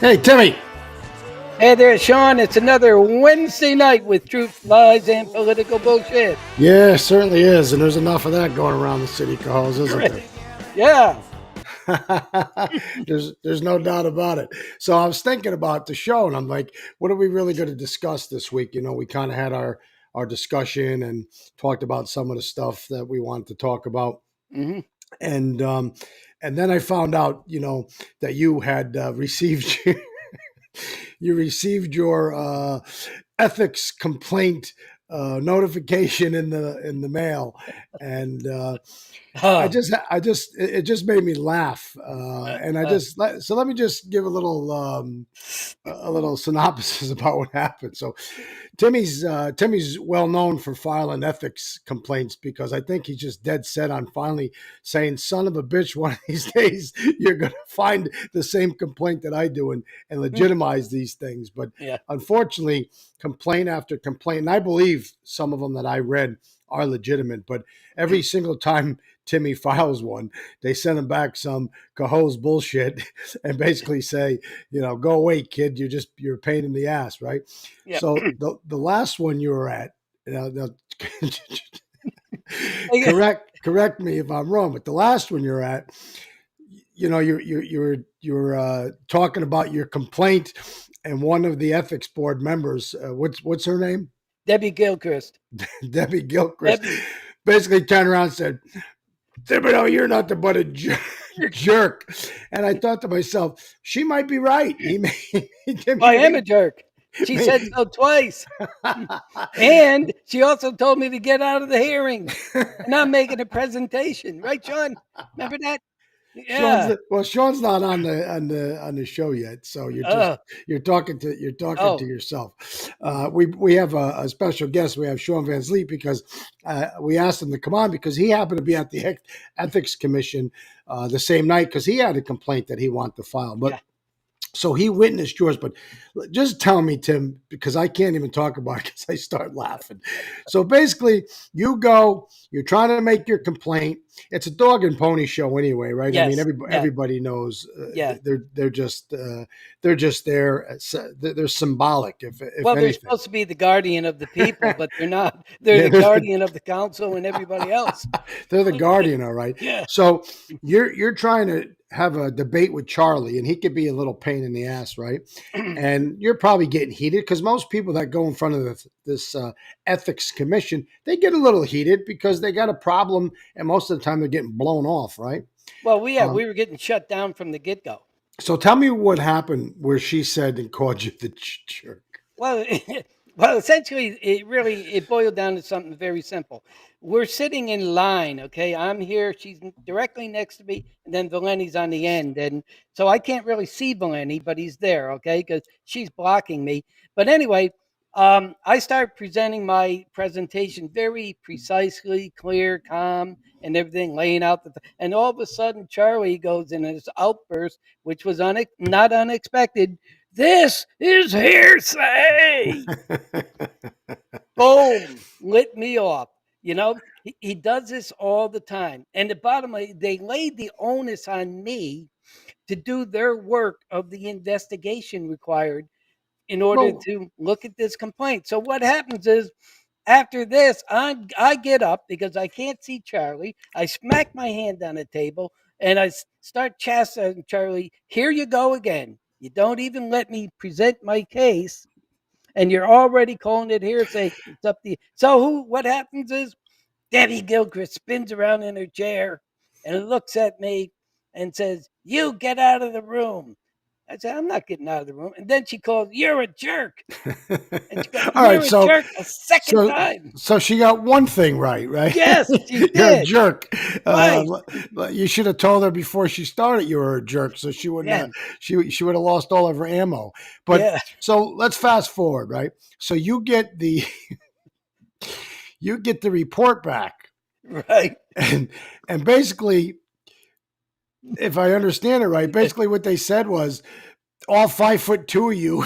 Hey, Timmy. Hey there, Shawn. It's another Wednesday night with truth, lies, and political bullshit. Yeah, it certainly is, and there's enough of that going around the city, Cohoes, isn't there? Great. Yeah. there's no doubt about it. So I was thinking about the show, and I'm like, what are we really going to discuss this week? We kind of had our discussion and talked about some of the stuff that we wanted to talk about, hmm and um, and then I found out, that you had received you received your ethics complaint notification in the mail, and Oh, it just made me laugh, uh, and uh, so let me just give a little synopsis about what happened. So Timmy's well known for filing ethics complaints because I think he's just dead set on finally saying, "Son of a bitch, one of these days you're going to find the same complaint that I do and legitimize these things." But yeah. unfortunately, complaint after complaint, and I believe some of them that I read are legitimate, but every single time Timmy files one, they send him back some Cohoes bullshit and basically say, go away, kid. You're a pain in the ass, right? Yeah. So the last one you were at, now, Okay. correct me if I'm wrong, but the last one you're at, you're talking about your complaint, and one of the ethics board members, what's her name? Debbie Gilchrist. Debbie Gilchrist, Debbie. basically turned around and said, "Thibodeau, you're nothing but a jerk." And I thought to myself, she might be right. He may, I am may, a jerk. She may, said so twice. And she also told me to get out of the hearing. And I'm making a presentation. Right, Shawn? Remember that? Sean's Yeah. Sean's not on the show yet, so Uh, you're talking to oh, yourself. mm, We have a special guest. We have Sean Van Sleep because we asked him to come on because he happened to be at the ethics commission the same night because he had a complaint that he wanted to file, but yeah. so he witnessed yours. But just tell me, Tim, because I can't even talk about it because I start laughing. So basically, you're trying to make your complaint. It's a dog and pony show anyway, right? I mean, Yes. Yeah. everybody knows Yeah. they're just there. They're symbolic, if Well, they're anything. supposed to be the guardian of the people, but they're not. They're Yeah, the guardian of the council and everybody else. they're the guardian, all right. Yeah. So you're trying to have a debate with Charlie, and he could be a little pain in the ass, right? And you're probably getting heated because most people that go in front of this ethics commission, they get a little heated because they got a problem, and most of the time they're getting blown off, right? Well, we Um, were getting shut down from the get go. so tell me what happened where she said and called you the jerk. Well, well, essentially, it boiled down to something very simple. We're sitting in line, okay? I'm here, she's directly next to me, and then Valeni's on the end, and so I can't really see Valeni, but he's there, okay? Because she's blocking me. But anyway, I start presenting my presentation very precisely, clear, calm, and everything, laying out and all of a sudden, Charlie goes in this outburst, which was not unexpected. This is hearsay. Boom, lit me off. He does this all the time. And the bottom line, they laid the onus on me to do their work of the investigation required in order Well, to look at this complaint. So what happens is after this, I get up because I can't see Charlie. I smack my hand on the table and I start chastising Charlie. Here you go again. You don't even let me present my case, and you're already calling it hearsay. It's up to you. So what happens is Debbie Gilchrist spins around in her chair and looks at me and says, "You get out of the room." I said, "I'm not getting out of the room." And then she calls, "You're a jerk." And she goes, all right. "You're a jerk," a second So time. so she got one thing right, right? Yes, she You're a did. jerk. Right. You should have told her before she started you were a jerk, so she wouldn't Yeah. have, she would have lost all of her ammo. But Yeah. so let's fast forward, right? So you get the report back, Right. and basically, if I understand it right, basically what they said was all 5'2" of you,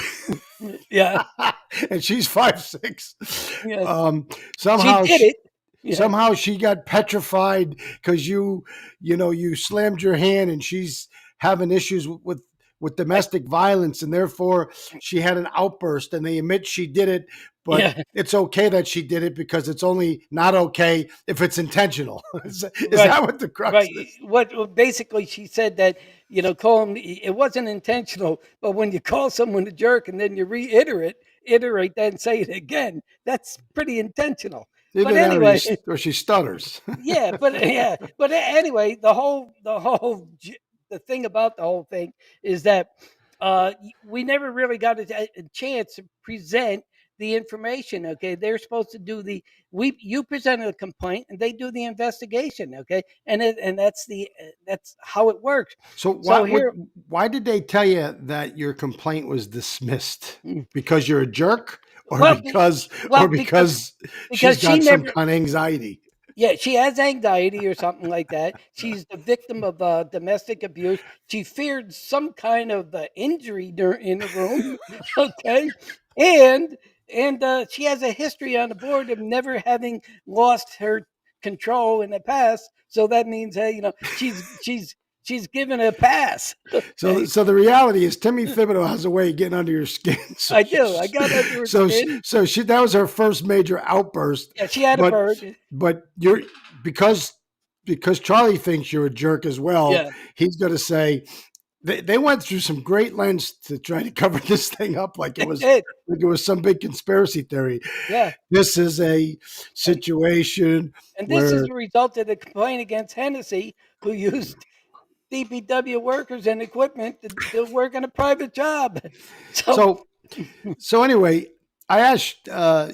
Yeah. and she's 5'6". Yes. Um, She somehow did she it. Yeah. somehow she got petrified because you slammed your hand, and she's having issues with with domestic violence, and therefore she had an outburst, and they admit she did it, but Yeah, it's okay that she did it because it's only not okay if it's intentional. Is right. that what the crux Right. of this? What basically she said that, call him, it wasn't intentional, but when you call someone a jerk and then you iterate that and say it again, that's pretty intentional. But Either that anyway, or she stutters. but anyway, the thing about the whole thing is that we never really got a chance to present the information. Okay, they're supposed to do you presented a complaint and they do the investigation. Okay, and that's how it works. So So here, why did they tell you that your complaint was dismissed? mm, Because you're a jerk, or well, or because she's she got some never. kind of anxiety? Yeah, she has anxiety or something like that. She's the victim of domestic abuse. She feared some kind of injury in the room. Okay, and she has a history on the board of never having lost her control in the past. So that means, hey, she's given a pass. So, Okay, so the reality is, Timmy Thibodeau has a way of getting under your skin. So, I do. I got under her skin. so she that was her first major outburst. Yeah, she had a But bird. you're because Charlie thinks you're a jerk as well. Yeah, He's going to say they went through some great lengths to try to cover this thing up they did. like it was some big conspiracy theory. Yeah. This is a And situation And this is where a result of the complaint against Hennessy, who used DPW workers and equipment to work on a private job. So, so anyway, I asked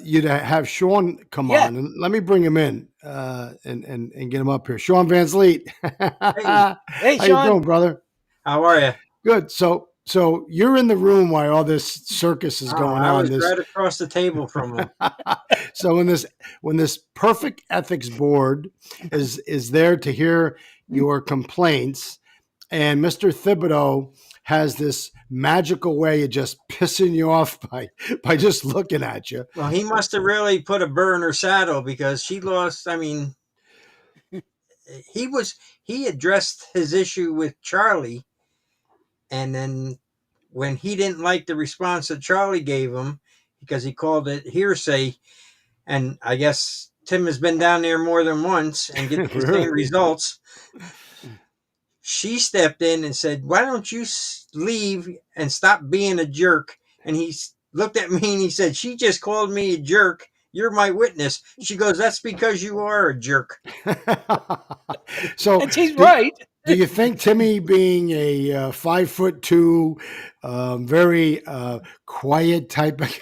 you to have Shawn come yeah. on, and let me bring him in and get him up here. Shawn Van Vliet, Hey, how Hey, you Shawn. doing, brother? how are you? Good. So you're in the room while all this circus is going I on. was This right across the table from him. so when this perfect ethics board is there to hear your complaints, and Mr. Thibodeau has this magical way of just pissing you off by just looking at you. Well, he must have really put a burr in her saddle because she lost. I mean, he was he addressed his issue with Charlie, and then when he didn't like the response that Charlie gave him because he called it hearsay, and I guess Tim has been down there more than once and get the same Really? results. She stepped in and said, "Why don't you leave and stop being a jerk?" And looked at me and he said, "She just called me a jerk. You're my witness." She goes, "That's because you are a jerk." So And she's do, right. do you think Timmy, being a 5'2", very quiet type of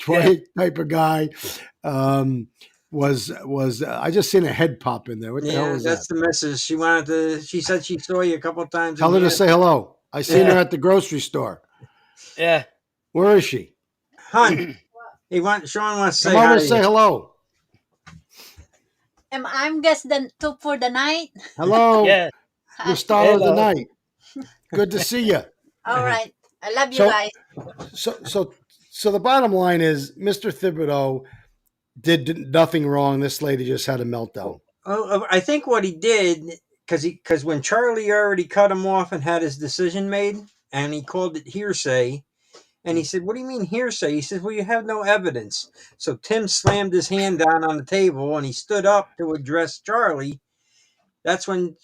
Yeah. guy, was I just seen a head pop in there? What the hell Yeah, was that? that's the message. She wanted to. She said she saw you a couple of times Tell in her the to say hello. I seen her Yeah. at the grocery store. Yeah. Where is she? Hun, Sean wants to Come say over hi and to say you. hello. I'm guest for the night. Hello, Yeah. you're Hi. star of the Hello. night. Good to see you. All right. I love you So, guys. so, so, so the bottom line is, Mr. Thibodeau did nothing wrong. This lady just had a meltdown. Oh, I think what he did because when Charlie already cut him off and had his decision made, and he called it hearsay, and he said, "What do you mean hearsay?" He says, "Well, you have no evidence." So Tim slammed his hand down on the table and he stood up to address Charlie. That's when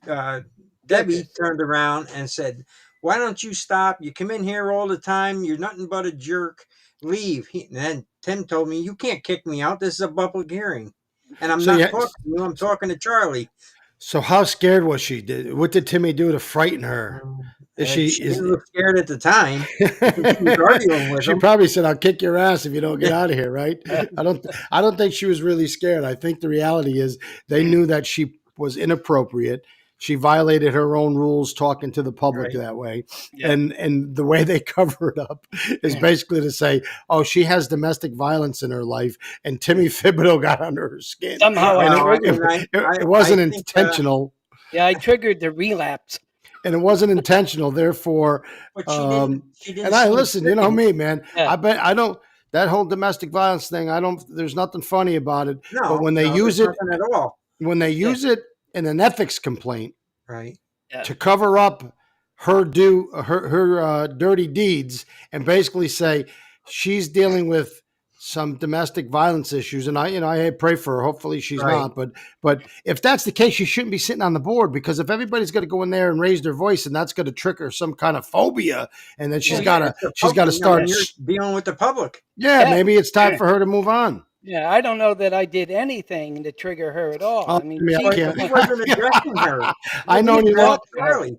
uh, Okay. Debbie turned around and said, "Why don't you stop? You come in here all the time. You're nothing but a jerk. Leave." And then Tim told me, "You can't kick me out. This is a public hearing. And I'm So not yeah. talking to you. I'm talking to Charlie." So how scared was she? What did Timmy do to frighten her? She didn't look scared at the time. I think she was arguing with She him. probably said, "I'll kick your ass if you don't get out of here." Right? I don't think she was really scared. I think the reality is they knew that she was inappropriate. She violated her own rules talking to the public Right. that way. Yeah. And the way they cover it up is basically to say, "Oh, she has domestic violence in her life," and Timmy Thibodeau got under her skin. Somehow I And Well, I triggered. mean, it I wasn't think, intentional. Yeah, I triggered the relapse. And it wasn't intentional. Therefore, but she and didn't I seem listen, you know stricken. me, man. Yeah. I bet I don't that whole domestic violence thing. I don't. There's nothing funny about it. But No, no, there's nothing at all. when they Yeah. use it in an ethics complaint Right. Yeah. to cover up her dirty deeds and basically say she's dealing with some domestic violence issues. And I pray for her. Hopefully she's Right. not. But if that's the case, she shouldn't be sitting on the board, because if everybody's going to go in there and raise their voice, and that's going to trigger some kind of phobia, and then she's Well, got yeah, to it's the she's got to public. start. You're dealing with the public. Yeah, Yeah. maybe it's time for her to move on. Yeah, I don't know that I did anything to trigger her at all. Oh, I mean, Timmy, I she's the can't. He one. wasn't addressing her. I know He you addressed long. Charlie.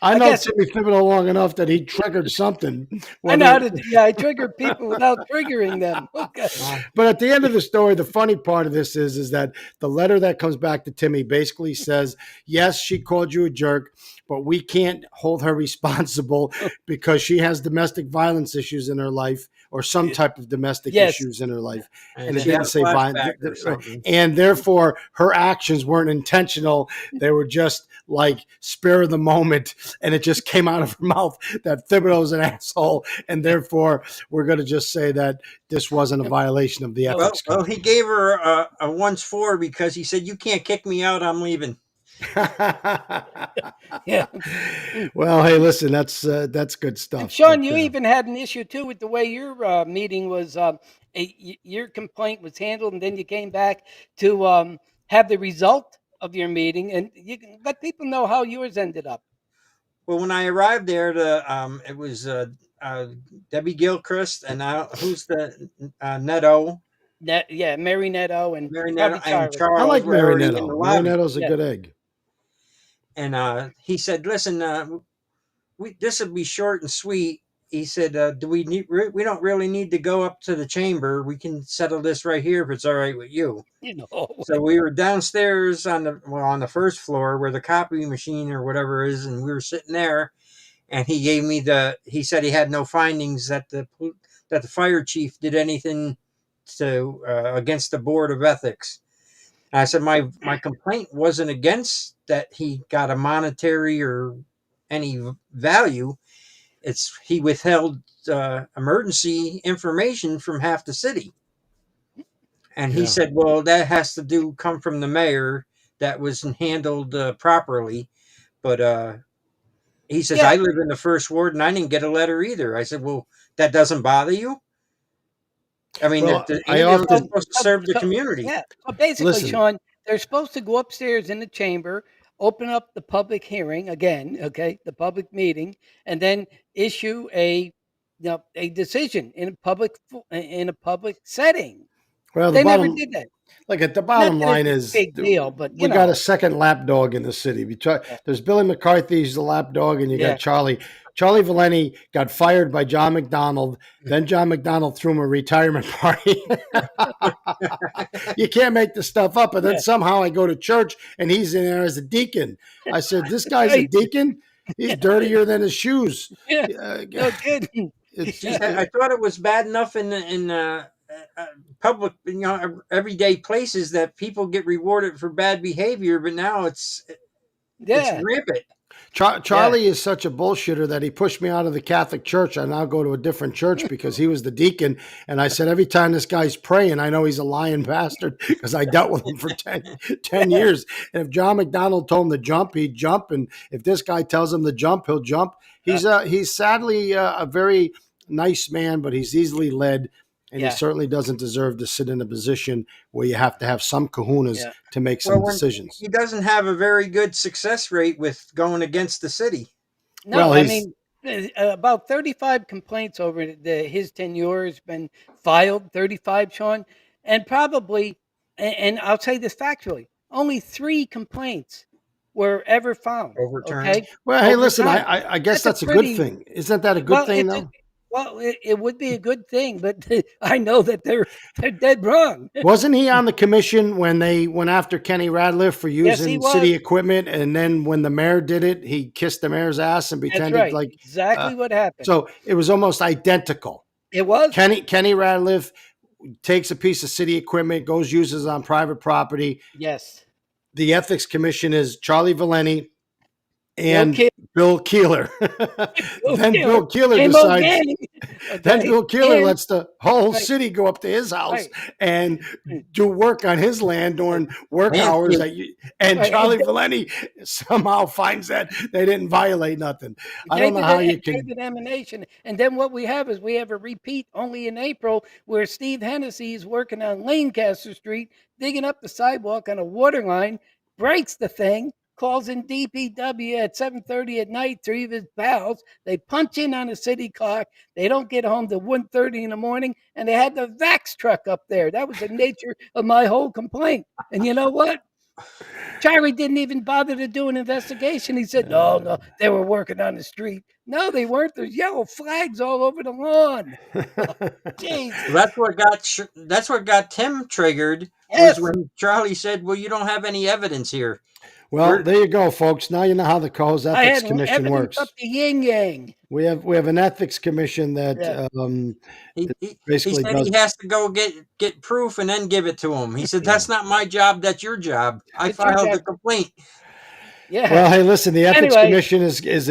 I I know guess Timmy Thibodeau long enough that he triggered something. I know how Whether, to. Yeah, I trigger people without triggering them. Okay. but at the end of the story, the funny part of this is that the letter that comes back to Timmy basically says, yes, she called you a jerk, but we can't hold her responsible because she has domestic violence issues in her life, or some type of domestic Yes. issues in her life. And And it she had didn't a say violence. flashback or something. And therefore, her actions weren't intentional. They were just like spur of the moment. And it just came out of her mouth that Thibodeau's an asshole. And therefore, we're going to just say that this wasn't a violation of the Well, ethics code. he gave her a once for because he said, "You can't kick me out. I'm leaving." Yeah. Well, hey, listen, that's good stuff. And Shawn, But, you even had an issue too with the way your meeting was. Your complaint was handled, and then you came back to have the result of your meeting, and you can let people know how yours ended up. Well, when I arrived there, it was Debbie Gilchrist and who's the Netto, Yeah, Mary Netto and Mary probably Netto, and Charlie. I Charles like were already in the Marinetto. lobby. Marinetto's a Yeah. good egg. And he said, "Listen, this will be short and sweet." He said, "Do we need? We don't really need to go up to the chamber. We can settle this right here if it's all right with you." You know. So we were downstairs on the first floor where the copy machine or whatever is, and we were sitting there. And he gave me he said he had no findings that the fire chief did anything to against the board of ethics. And I said my complaint wasn't against that he got a monetary or any value. It's he withheld emergency information from half the city. And he Yeah. said, well, that has to come from the mayor. That wasn't handled properly. But he says, Yeah. I live in the first ward and I didn't get a letter either. I said, well, that doesn't bother you? I mean, Well, the I ambulance is often supposed to serve the community. Yeah. So basically, listen. Shawn, they're supposed to go upstairs in the chamber, open up the public hearing again, okay, the public meeting, and then issue a decision in a public setting. Well, They never did that. at the Not bottom that line it's a is big deal, but we got a second lapdog in the city. Yeah. There's Billy McCarthy, he's the lapdog, and you Yeah. got Charlie. Charlie Valenti got fired by John McDonald. Then John McDonald threw him a retirement party. You can't make this stuff up. And then Yeah. somehow I go to church and he's in there as a deacon. I said, this guy's a Right. deacon? He's dirtier than his shoes. Yeah. Uh, No kidding. it's He said, I thought it was bad enough in public, everyday places that people get rewarded for bad behavior, but now it's Yeah. rampant. Charlie is such a bullshitter that he pushed me out of the Catholic Church. I now go to a different church because he was the deacon. And I said, every time this guy's praying, I know he's a lying bastard because I dealt with him for 10 years. And if John McDonald told him to jump, he'd jump. And if this guy tells him to jump, he'll jump. He's sadly a very nice man, but he's easily led. And Yeah. he certainly doesn't deserve to sit in a position where you have to have some kahunas Yeah. to make some Well, decisions. he doesn't have a very good success rate with going against the city. No, Well, I he's- mean, about 35 complaints over his tenure has been filed, 35, Shawn, and probably, and I'll say this factually, only 3 complaints were ever found. Overturned. Okay. Well, hey, Over listen, time. I guess That's that's a a pretty- good thing. Isn't that a good Well, thing, it's a- though? Well, it would be a good thing, but I know that they're dead wrong. Wasn't he on the commission when they went after Kenny Radcliffe for Yes, he using was. city equipment? And then when the mayor did it, he kissed the mayor's ass and That's pretended right. like. Exactly what happened. So it was almost identical. It was. Kenny Radcliffe takes a piece of city equipment, goes uses it on private property. Yes. The ethics commission is Charlie Valenti Bill and Kidd. Bill Keeler. Then Keeler. Bill Keeler Same old decides. gang. Then Okay. Bill Keeler And lets the whole right, city go up to his house right, and do work on his land right, during work hours. Landscape. And right. Charlie Valenti somehow finds that they didn't violate nothing. I don't know how you can. David Emanation. And then what we have is we have a repeat only in April where Steve Hennessy is working on Lancaster Street, digging up the sidewalk on a water line, breaks the thing, calls in DPW at 7:30 at night, three of his pals. They punch in on a city clock. They don't get home till 1:30 in the morning, and they had the Vax truck up there. That was the nature of my whole complaint. And you know what? Charlie didn't even bother to do an investigation. He said, no, no, they were working on the street. No, they weren't. There's yellow flags all over the lawn. Jeez. Well, that's what got Tim triggered was Yes. when Charlie said, "Well, you don't have any evidence here." Well, We're there you go, folks. Now you know how the Cohoes I Ethics had Commission evidence up works. the yin yang. We have an ethics commission that Yeah. he basically said he does. has to go get proof and then give it to him. He said, Yeah. "That's not my job. That's your job. I It's your filed the job. complaint." Yeah. Well, hey, listen. The ethics Anyway. commission is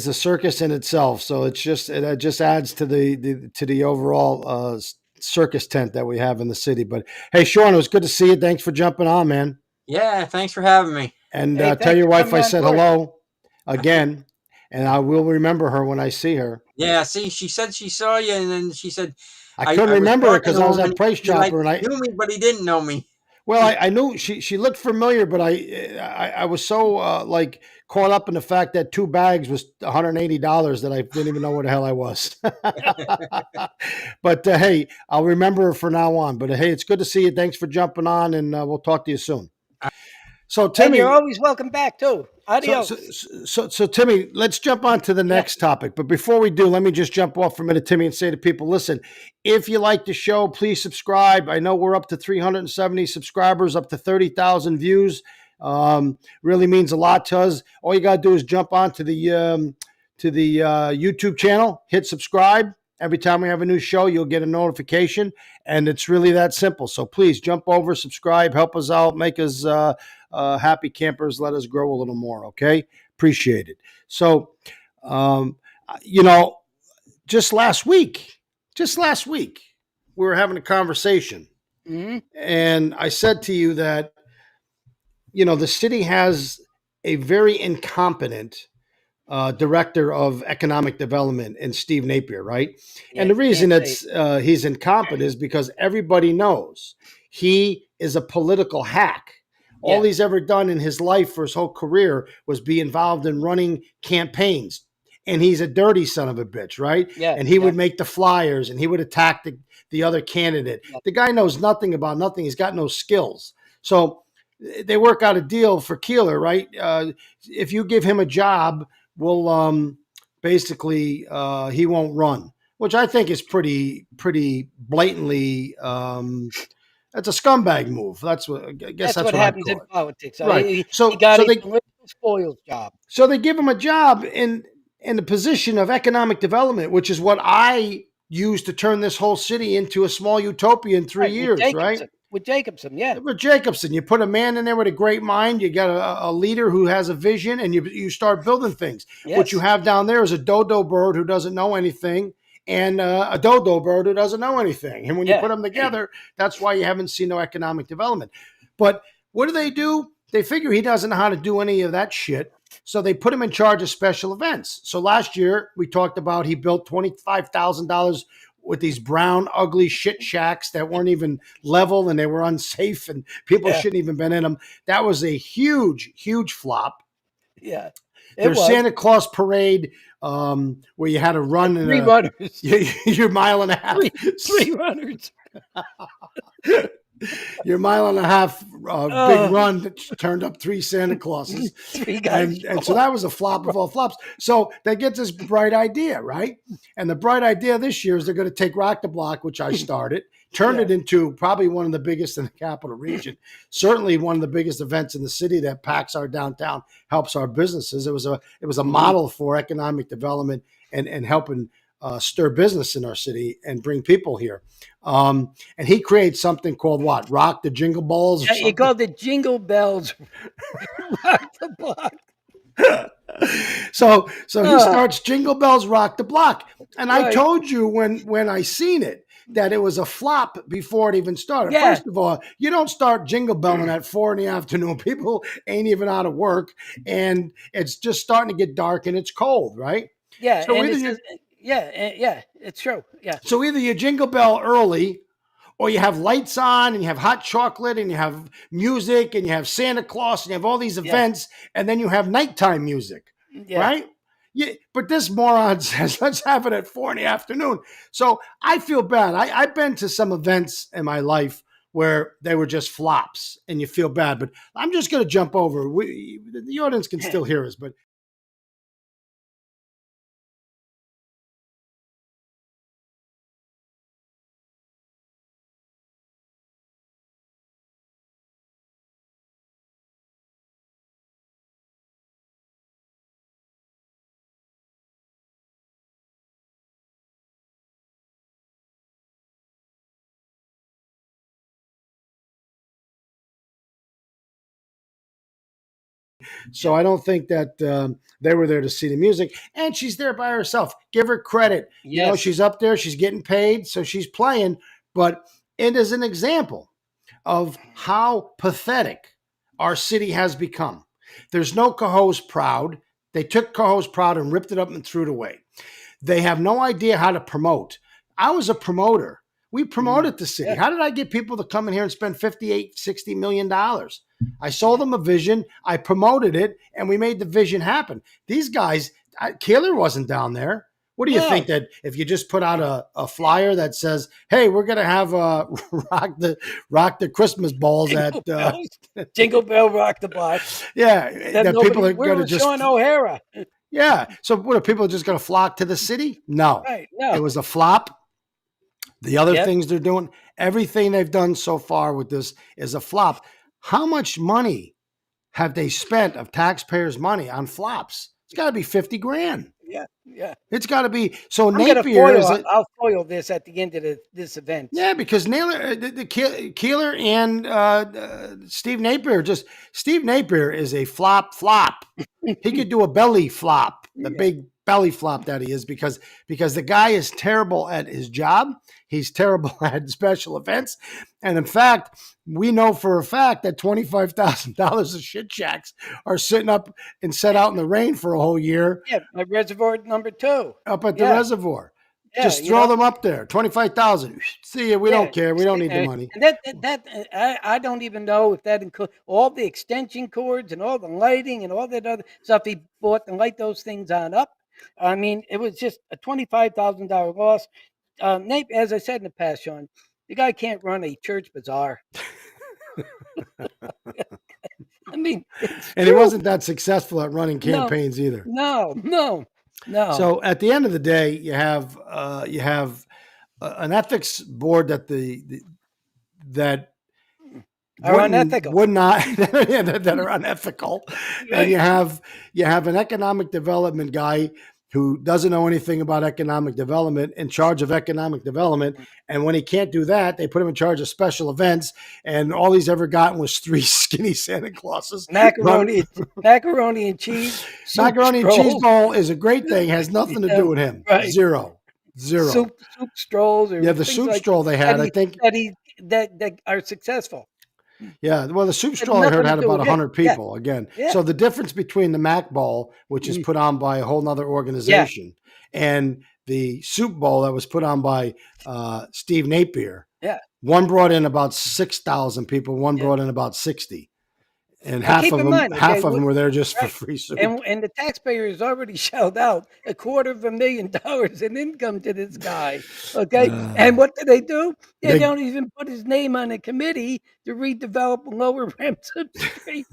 a circus in itself. So it just adds to the overall circus tent that we have in the city. But hey, Shawn, it was good to see you. Thanks for jumping on, man. Yeah, thanks for having me. And Hey, tell thanks your for wife coming I on said board. hello again, and I will remember her when I see her. Yeah, see, she said she saw you, and then she said, I I couldn't was remember her talking because to I was him, at and Price he like Chopper, and knew me, but he didn't know me. I knew she looked familiar, but I was so like caught up in the fact that two bags was $180 that I didn't even know where the hell I was. But hey, I'll remember her from now on. But hey, it's good to see you. Thanks for jumping on, and we'll talk to you soon. So And you're Timmy, always welcome back, too. Adios. so Timmy, let's jump on to the next topic. But before we do, let me just jump off for a minute, Timmy, and say to people, listen, if you like the show, please subscribe. I know we're up to 370 subscribers, up to 30,000 views. Really means a lot to us. All you got to do is jump on to the YouTube channel, hit subscribe. Every time we have a new show, you'll get a notification, and it's really that simple. So please jump over, subscribe, help us out, make us happy campers. Let us grow a little more, okay? Appreciate it. So, you know, just last week, we were having a conversation, and I said to you that, the city has a very incompetent director of economic development in Steve Napier, right? Yeah, And the you reason can't say it's he's incompetent is because everybody knows he is a political hack. All Yeah. he's ever done in his life for his whole career was be involved in running campaigns. And he's a dirty son of a bitch, right? Yeah, And he would yeah. make the flyers and he would attack the other candidate. Yeah. The guy knows nothing about nothing. He's got no skills. So they work out a deal for Keeler, right? If you give him a job, will basically he won't run, which I think is pretty blatantly. That's a scumbag move. That's what I guess. That's That's what what I'd happens in call it. politics. So Right. he got a political spoils job. So they give him a job in the position of economic development, which is what I used to turn this whole city into a small utopia in 3 years. Right. With Jacobson, yeah. With Jacobson, you put a man in there with a great mind. You got a leader who has a vision, and you start building things. Yes. What you have down there is a dodo bird who doesn't know anything, and a dodo bird who doesn't know anything. And when you put them together, that's why you haven't seen no economic development. But what do? They figure he doesn't know how to do any of that shit. So they put him in charge of special events. So last year we talked about he built $25,000 with these brown, ugly shit shacks that weren't even level and they were unsafe and people shouldn't even been in them. That was a huge, huge flop. Yeah. There's Santa Claus parade where you had to run in three runners. Your mile and a half. Three runners. Your mile and a half big run that turned up three Santa Clauses. Three guys. And so that was a flop of all flops. So they get this bright idea, right? And the bright idea this year is they're going to take Rock the Block, which I started, turn it into probably one of the biggest in the capital region. Certainly one of the biggest events in the city that packs our downtown, helps our businesses. It was a model for economic development and helping stir business in our city and bring people here. And he creates something called what? Rock the Jingle Balls? Yeah, he called it Jingle Bells. Rock the Block. So he Ah, starts Jingle Bells Rock the Block. And I right. told you when I seen it that it was a flop before it even started. Yeah. First of all, you don't start Jingle Belling at 4 in the afternoon. People ain't even out of work, and it's just starting to get dark and it's cold, right? Yeah. So And either it's you just, yeah, it's true. Yeah. so either you jingle bell early, or you have lights on and you have hot chocolate and you have music and you have Santa Claus and you have all these Yeah. events, and then you have nighttime music, Yeah. right? Yeah, but this moron says let's have it at 4 in the afternoon. So I feel bad. I've been to some events in my life where they were just flops and you feel bad, but I'm just going to jump over. The audience can still hear us, but so Yeah. I don't think that they were there to see the music. And she's there by herself. Give her credit. You know, Yes. she's up there, she's getting paid, so she's playing. But it is an example of how pathetic our city has become. There's no Cohoes Proud. They took Cohoes Proud and ripped it up and threw it away. They have no idea how to promote. I was a promoter. We promoted the city. Yeah. How did I get people to come in here and spend 58, $60 million? I sold them a vision, I promoted it, and we made the vision happen. These guys, Keeler wasn't down there. What do you think No. that if you just put out a flyer that says, "Hey, we're gonna have rock the Christmas balls at Jingle bells. Jingle bell rock the block. yeah," That that people nobody. are Where gonna was just Sean O'Hara? yeah. So what are people just gonna flock to the city? No, Right. it No. was a flop. The other Yep. things they're doing, everything they've done so far with this is a flop. How much money have they spent of taxpayers' money on flops? It's got to be 50 grand. Yeah. Yeah. It's got to be. So I'm gonna Napier is foil. a, I'll foil this at the end of this event. yeah, because Keeler and Steve Napier Steve Napier is a flop. He could do a belly flop, the Yeah. big belly flop that he is, because the guy is terrible at his job. He's terrible at special events, and in fact, we know for a fact that $25,000 of shit shacks are sitting up and set out in the rain for a whole year Yeah. My reservoir number 2. up at the Yeah. reservoir. Yeah. Just throw them up there. 25,000. See ya. We Yeah, don't care. We don't need the money. and I don't even know if that includes all the extension cords and all the lighting and all that other stuff he bought and light those things on up. I mean, it was just a $25,000 loss. Nate, as I said in the past, Sean, the guy can't run a church bazaar. I mean, it's And he true. wasn't that successful at running No, campaigns either. no. So at the end of the day, you have an ethics board that Are unethical. would not that are unethical, and Right. you have an economic development guy who doesn't know anything about economic development in charge of economic development, and when he can't do that, they put him in charge of special events, and all he's ever gotten was 3 skinny Santa Clauses. Macaroni and cheese. Soup Macaroni and cheese strolls. bowl is a great thing, has nothing to Yeah, do with him. right. Zero. Soup strolls or Yeah, the things soup like stroll they had, I think. that are successful. Yeah, well, the soup Had stroll I heard nothing to had do about with him. 100 Yeah, people again. yeah. So the difference between the Mac Bowl, which is put on by a whole nother organization, and the soup bowl that was put on by Steve Napier, Yeah. one brought in about 6,000 people, one Yeah. brought in about 60. And And keep in mind, okay, half of them were there just for right, free soup. and the taxpayer has already shelled out $250,000 in income to this guy, okay? And what do? They They don't even put his name on a committee to redevelop Lower Remsen Street.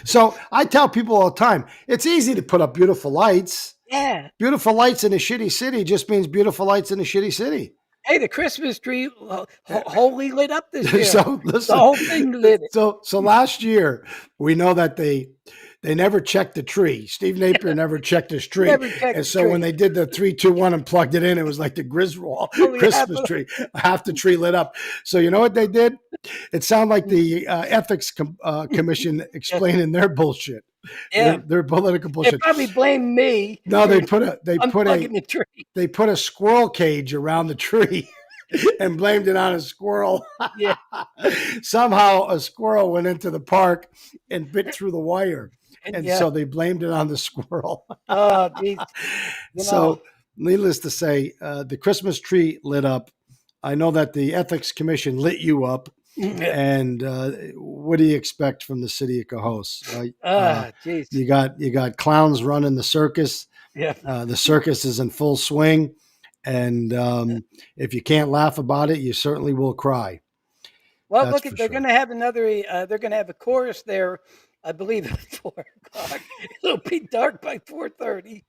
So I tell people all the time, it's easy to put up beautiful lights. Yeah. Beautiful lights in a shitty city just means beautiful lights in a shitty city. Hey, the Christmas tree wholly lit up this year. So The listen, whole thing lit it. so last year we know that they never checked the tree. Steve Napier never checked his tree, Never checked and the so when tree. they did the 3-2-1 and plugged it in, it was like the Griswold Only Christmas tree, half the tree lit up. So you know what they did? It sounded like the ethics commission explaining their bullshit. Yeah. They're political They bullshit. probably blame me No, for they unplugging the tree. put a squirrel cage around the tree and blamed it on a squirrel. Yeah. Somehow a squirrel went into the park and bit through the wire. And And yeah. so they blamed it on the squirrel. Oh, geez. So, needless to say, the Christmas tree lit up. I know that the Ethics Commission lit you up. Yeah. And what do you expect from the city of Cohoes, right? Geez. You got clowns running the circus. Yeah. The circus is in full swing, and if you can't laugh about it, you certainly will cry. Well, That's look, for they're sure. going to have another. They're going to have a chorus there, I believe, at 4 o'clock. It'll be dark by 4:30.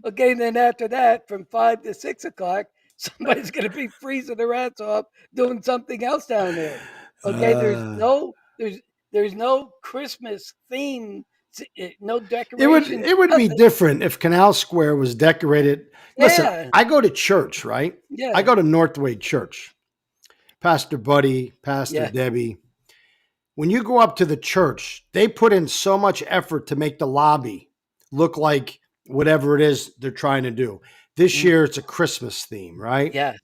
Okay, and then after that, from 5 to 6 o'clock, somebody's going to be freezing their ass off doing something else down there. Okay, there's no Christmas theme, no decorations. It would be Nothing. different if Canal Square was decorated. Listen, Yeah, I go to church, right? yeah, I go to Northway Church. Pastor Buddy, Pastor yeah. Debbie. When you go up to the church, they put in so much effort to make the lobby look like whatever it is they're trying to do. This Mm, year, it's a Christmas theme, right? yeah,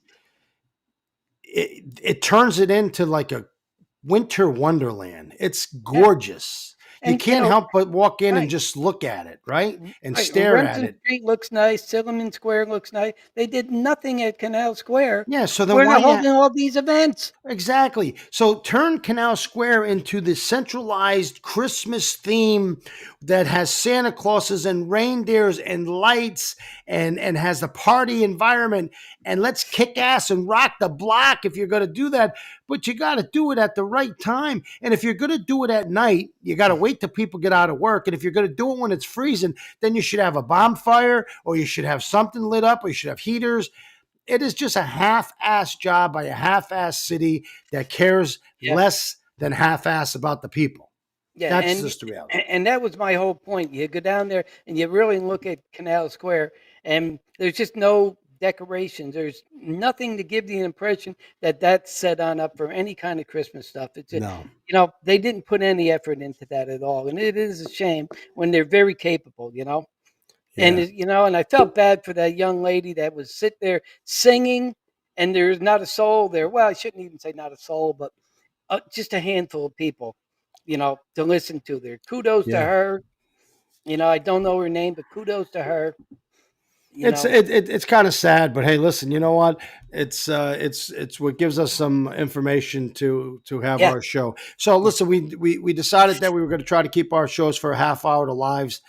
It turns it into like a winter wonderland. It's yeah. gorgeous. You And can't help but walk in and right. just look at it, right? And Right, stare at Remsen it. Street looks nice, Silliman Square looks nice. They did nothing at Canal Square Yeah, so then where why they're you holding all these events. exactly. So turn Canal Square into the centralized Christmas theme that has Santa Clauses and reindeers and lights and has a party environment. And let's kick ass and rock the block if you're going to do that. But you got to do it at the right time. And if you're going to do it at night, you got to wait till people get out of work. And if you're going to do it when it's freezing, then you should have a bonfire or you should have something lit up or you should have heaters. It is just a half-ass job by a half-ass city that cares Yeah. less than half-ass about the people. Yeah, That's just the reality. and that was my whole point. You go down there and you really look at Canal Square, and there's just no decorations. There's nothing to give the impression that that's set on up for any kind of Christmas stuff. It's just, No. they didn't put any effort into that at all, and it is a shame when they're very capable. And Yeah. and I felt bad for that young lady that was sit there singing, and there's not a soul there. Well, I shouldn't even say not a soul, but just a handful of people, to listen to there. Kudos to Yeah. her. I don't know her name, but kudos to her. It's kind of sad, but hey, listen, you know what? It's what gives us some information to have Yeah, our show. So listen, we decided that we were going to try to keep our shows for a half hour to lives.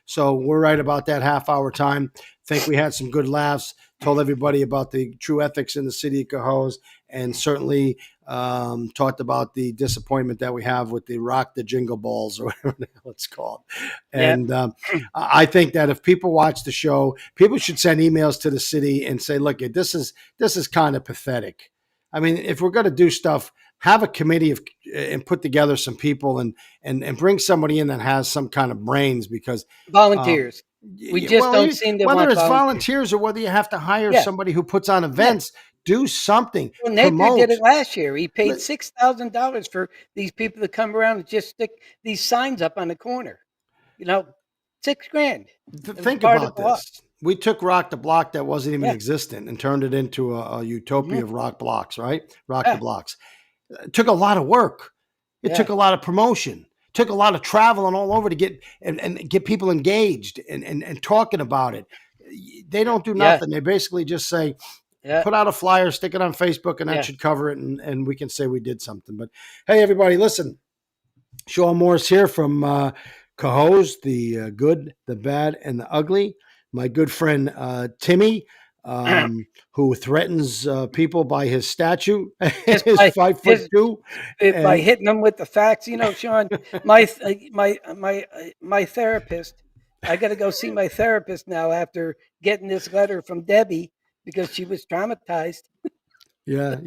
So we're right about that half hour time. Think we had some good laughs. Told everybody about the true ethics in the city of Cohoes, and certainly talked about the disappointment that we have with the Rock the Jingle Balls or whatever the hell it's called. yeah, And I think that if people watch the show, people should send emails to the city and say, "Look, this is kind of pathetic." I mean, if we're going to do stuff, have a committee and put together some people and bring somebody in that has some kind of brains because volunteers. We just don't seem to whether want it's volunteers. volunteers or whether you have to hire Yeah, somebody who puts on events, do something, well, Napier did promote. it last year. He paid Let- $6,000 for these people to come around and just stick these signs up on the corner. You know, $6,000. It was Think part of about the lot. this. We took Rock the Block that wasn't even Yeah. existent and turned it into a utopia Mhm. of rock blocks, right? Rock the Yeah. Blocks. It took a lot of work. It Yeah. took a lot of promotion. It took a lot of traveling all over to get and get people engaged and talking about it. They don't do Yeah. nothing. They basically just say, Yeah. put out a flyer, stick it on Facebook, and that Yeah. should cover it, and we can say we did something. But hey, everybody, listen. Shawn Morris here from Cohoes, the good, the bad, and the ugly. My good friend Timmy, who threatens people by his statue, Just is by 5'2", by and hitting them with the facts. Shawn, my therapist. I got to go see my therapist now after getting this letter from Debbie because she was traumatized. yeah.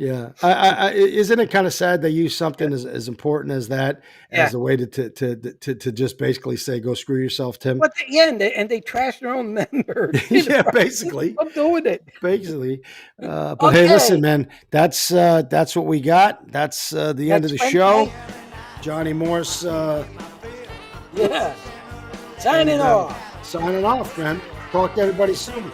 Isn't it kind of sad they use something as important as that Yeah. as a way to just basically say, go screw yourself, Tim? But they trash their own member. Yeah, basically. I'm doing it. Basically, but hey, listen, man, that's what we got. That's the end of the That's show. Wednesday. Johnny Morse Yeah. Signing And, off. Signing off, man. Talk to everybody soon.